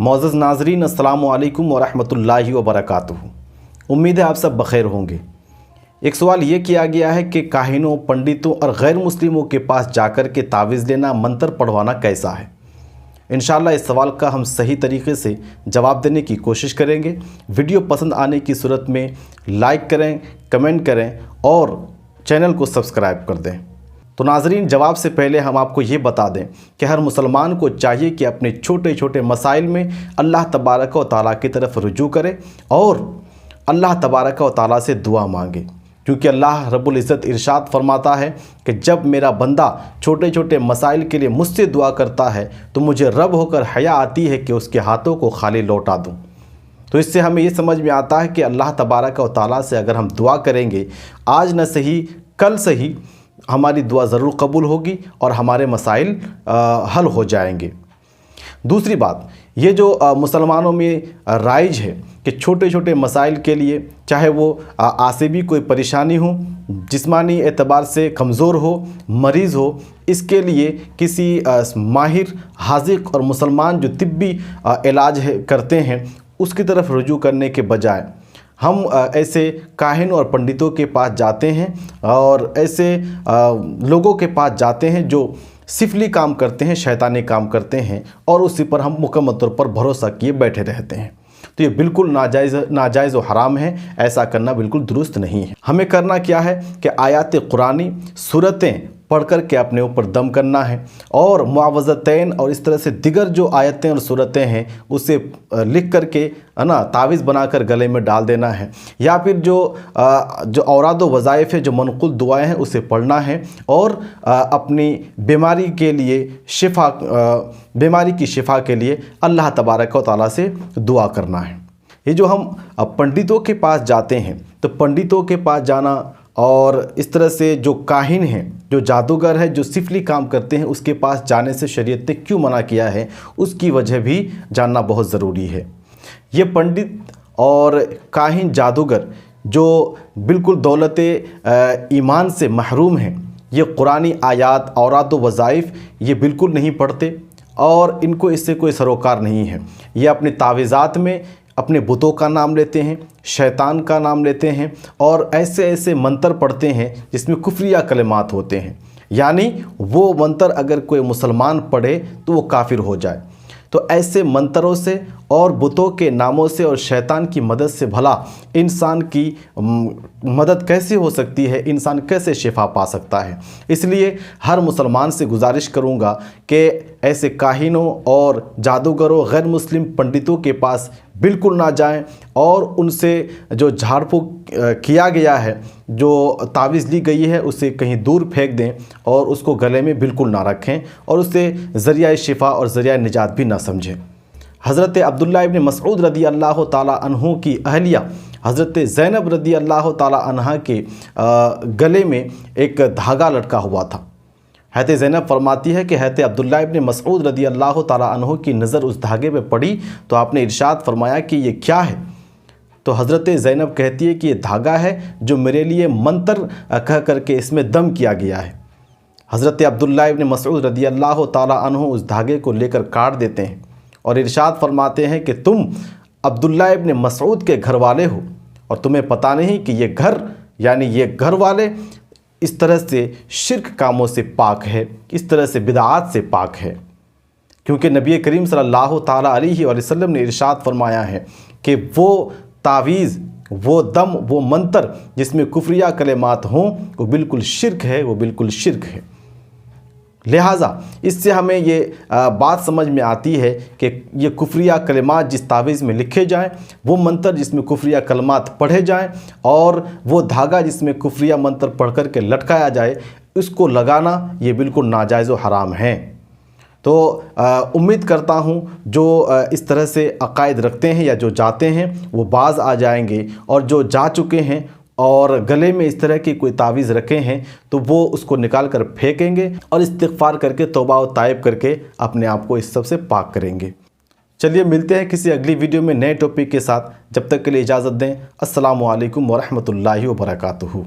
मोअज़्ज़ज़ नाज़रीन, अस्सलामु अलैकुम व रहमतुल्लाहि व बरकातुहू। उम्मीद है आप सब बख़ैर होंगे। एक सवाल ये किया गया है कि काहिनों, पंडितों और गैर मुस्लिमों के पास जाकर के तावीज़ लेना, मंत्र पढ़वाना कैसा है। इंशाअल्लाह इस सवाल का हम सही तरीके से जवाब देने की कोशिश करेंगे। वीडियो पसंद आने की सूरत में लाइक करें, कमेंट करें और चैनल को सब्सक्राइब कर दें। तो नाज़रीन, जवाब से पहले हम आपको ये बता दें कि हर मुसलमान को चाहिए कि अपने छोटे छोटे मसाइल में अल्लाह तबारक व तआला की तरफ रुजू करे और अल्लाह तबारक व तआला से दुआ मांगे, क्योंकि अल्लाह रब्बुल इज़्ज़त इरशाद फरमाता है कि जब मेरा बंदा छोटे छोटे मसाइल के लिए मुझसे दुआ करता है तो मुझे रब होकर हया आती है कि उसके हाथों को खाली लौटा दूँ। तो इससे हमें ये समझ में आता है कि अल्लाह तबारक व तआला से अगर हम दुआ करेंगे, आज न सही कल सही, हमारी दुआ ज़रूर कबूल होगी और हमारे मसाइल हल हो जाएंगे। दूसरी बात, ये जो मुसलमानों में राइज है कि छोटे छोटे मसाइल के लिए, चाहे वो आसिबी कोई परेशानी हो, जिस्मानी एतबार से कमज़ोर हो, मरीज़ हो, इसके लिए किसी माहिर हाज़िक़ और मुसलमान जो तिब्बी इलाज करते हैं उसकी तरफ रुजू करने के बजाय हम ऐसे काहिन और पंडितों के पास जाते हैं और ऐसे लोगों के पास जाते हैं जो सिफली काम करते हैं, शैतानी काम करते हैं और उसी पर हम मुकम्मल तौर पर भरोसा किए बैठे रहते हैं। तो ये बिल्कुल नाजायज़ और हराम है। ऐसा करना बिल्कुल दुरुस्त नहीं है। हमें करना क्या है कि आयात कुरानी, सूरतें पढ़ कर के अपने ऊपर दम करना है और मुआवज़तैन और इस तरह से दिगर जो आयतें और सूरतें हैं उसे लिख कर के तावीज़ बनाकर गले में डाल देना है, या फिर जो औराद व वज़ाइफ़ है, जो मनक़ूल दुआएं हैं उसे पढ़ना है और अपनी बीमारी के लिए बीमारी की शिफा के लिए अल्लाह तबारक व तआला से दुआ करना है। ये जो हम पंडितों के पास जाते हैं, तो पंडितों के पास जाना और इस तरह से जो काहिन हैं, जो जादूगर है, जो सिफली काम करते हैं, उसके पास जाने से शरीयत ने क्यों मना किया है, उसकी वजह भी जानना बहुत ज़रूरी है। ये पंडित और काहिन, जादूगर जो बिल्कुल दौलत ईमान से महरूम हैं, ये कुरानी आयात, औराद व वज़ाइफ़ ये बिल्कुल नहीं पढ़ते और इनको इससे कोई सरोकार नहीं है। ये अपने तावीज़ात में अपने बुतों का नाम लेते हैं, शैतान का नाम लेते हैं और ऐसे ऐसे मंत्र पढ़ते हैं जिसमें कुफ्रिया कलिमात होते हैं, यानी वो मंत्र अगर कोई मुसलमान पढ़े तो वो काफिर हो जाए। तो ऐसे मंत्रों से और बुतों के नामों से और शैतान की मदद से भला इंसान की मदद कैसे हो सकती है, इंसान कैसे शिफा पा सकता है। इसलिए हर मुसलमान से गुजारिश करूंगा कि ऐसे काहिनों और जादूगरों, गैर मुस्लिम पंडितों के पास बिल्कुल ना जाएं और उनसे जो झाड़ फूँक किया गया है, जो तावीज़ ली गई है, उसे कहीं दूर फेंक दें और उसको गले में बिल्कुल ना रखें और उसे ज़रिया शिफा और ज़रिया निजात भी ना समझें। हज़रत अब्दुल्ला इब्न मसऊद रदी अल्लाह ताला अन्हु की अहलिया हज़रत ज़ैनब रदी अल्लाह ताला अन्हा के गले में एक धागा लटका हुआ था। हज़रत ज़ैनब फरमाती है कि हज़रत अब्दुल्ला इब्न मसऊद रदी अल्लाह ताला अन्हु की नज़र उस धागे पे पड़ी तो आपने इरशाद फरमाया कि ये क्या है। तो हज़रत ज़ैनब कहती है कि ये धागा है जो मेरे लिए मंत्र कह करके इसमें दम किया गया है। हज़रत अब्दुल्ला इब्न मसऊद रदी अल्लाह ताला अन्हु उस धागे को लेकर काट देते हैं और इरशाद फरमाते हैं कि तुम अब्दुल्ला इब्न मसऊद के घर वाले हो और तुम्हें पता नहीं कि ये घर, यानी ये घर वाले इस तरह से शिर्क कामों से पाक है, इस तरह से बिदआत से पाक है, क्योंकि नबी करीम सल्लल्लाहु ताला अलैहि वसल्लम ने इरशाद फरमाया है कि वो तावीज़, वो दम, वो मंत्र जिसमें कुफ्रिया कलिमात हों वो बिल्कुल शिर्क है, वो बिल्कुल शिर्क है। लिहाजा इससे हमें ये बात समझ में आती है कि ये कुफ्रिया कलिमात जिस तावीज़ में लिखे जाएं, वो मंत्र जिसमें कुफ्रिया कलिमात पढ़े जाएं और वो धागा जिसमें कुफ्रिया मंत्र पढ़ कर के लटकाया जाए, इसको लगाना ये बिल्कुल नाजायज़ व हराम है। तो उम्मीद करता हूँ जो इस तरह से अकायद रखते हैं या जो जाते हैं वो बाज आ जाएंगे, और जो जा चुके हैं और गले में इस तरह की कोई तावीज़ रखे हैं तो वो उसको निकाल कर फेंकेंगे और इस्तिग़फ़ार करके तौबा व ताइब करके अपने आप को इस सब से पाक करेंगे। चलिए मिलते हैं किसी अगली वीडियो में नए टॉपिक के साथ। जब तक के लिए इजाज़त दें। अस्सलामु अलैकुम व रहमतुल्लाहि व बरकातुहू।